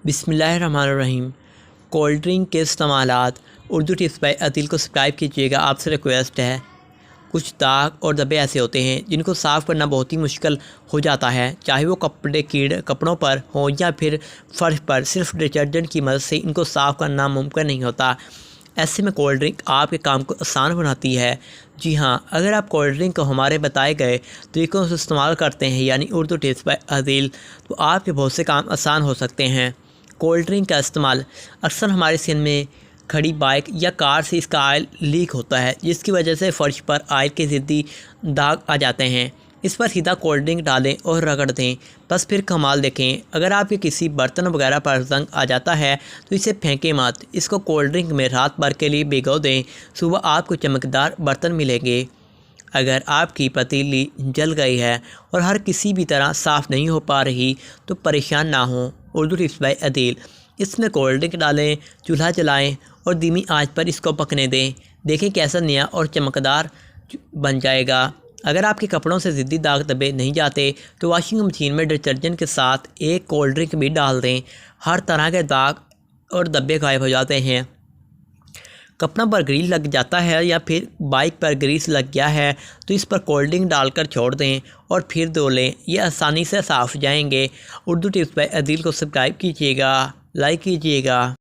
بسم اللہ الرحمن الرحیم۔ کولڈ ڈرنک کے استعمالات اردو ٹپس بائی عدیل کو سبسکرائب کیجیے گا۔ آپ سے ریکویسٹ ہے، کچھ داغ اور دھبے ایسے ہوتے ہیں جن کو صاف کرنا بہت ہی مشکل ہو جاتا ہے، چاہے وہ کپڑوں پر ہوں یا پھر فرش پر۔ صرف ڈٹرجنٹ کی مدد سے ان کو صاف کرنا ممکن نہیں ہوتا۔ ایسے میں کولڈ ڈرنک آپ کے کام کو آسان بناتی ہے۔ جی ہاں، اگر آپ کولڈ ڈرنک کو ہمارے بتائے گئے طریقوں سے استعمال کرتے ہیں، یعنی اردو ٹپس بائی عدیل، تو آپ کے بہت سے کام آسان ہو سکتے ہیں۔ کولڈ ڈرنک کا استعمال اکثر ہمارے صحن میں کھڑی بائک یا کار سے اس کا آئل لیک ہوتا ہے، جس کی وجہ سے فرش پر آئل کے ضدی داغ آ جاتے ہیں۔ اس پر سیدھا کولڈ ڈرنک ڈالیں اور رگڑ دیں، بس پھر کمال دیکھیں۔ اگر آپ کے کسی برتن وغیرہ پر زنگ آ جاتا ہے تو اسے پھینکیں مت، اس کو کولڈ ڈرنک میں رات بھر کے لیے بھگو دیں، صبح آپ کو چمکدار برتن ملیں گے۔ اگر آپ کی پتیلی جل گئی ہے اور ہر کسی بھی طرح صاف نہیں ہو پا رہی تو پریشان نہ ہوں، اردو ٹپس بائی عدیل۔ اس میں کولڈ ڈرنک ڈالیں، چولہا جلائیں اور دھیمی آنچ پر اس کو پکنے دیں۔ دیکھیں کیسا نیا اور چمکدار بن جائے گا۔ اگر آپ کے کپڑوں سے ضدی داغ دبے نہیں جاتے تو واشنگ مشین میں ڈٹرجنٹ کے ساتھ ایک کولڈ ڈرنک بھی ڈال دیں، ہر طرح کے داغ اور دبے غائب ہو جاتے ہیں۔ کپڑوں پر گریس لگ جاتا ہے یا پھر بائک پر گریس لگ گیا ہے تو اس پر کولڈ ڈرنک ڈال کر چھوڑ دیں اور پھر دھو لیں، یہ آسانی سے صاف ہو جائیں گے۔ اردو ٹپس بائی عدیل کو سبسکرائب کیجیے گا، لائک کیجیے گا۔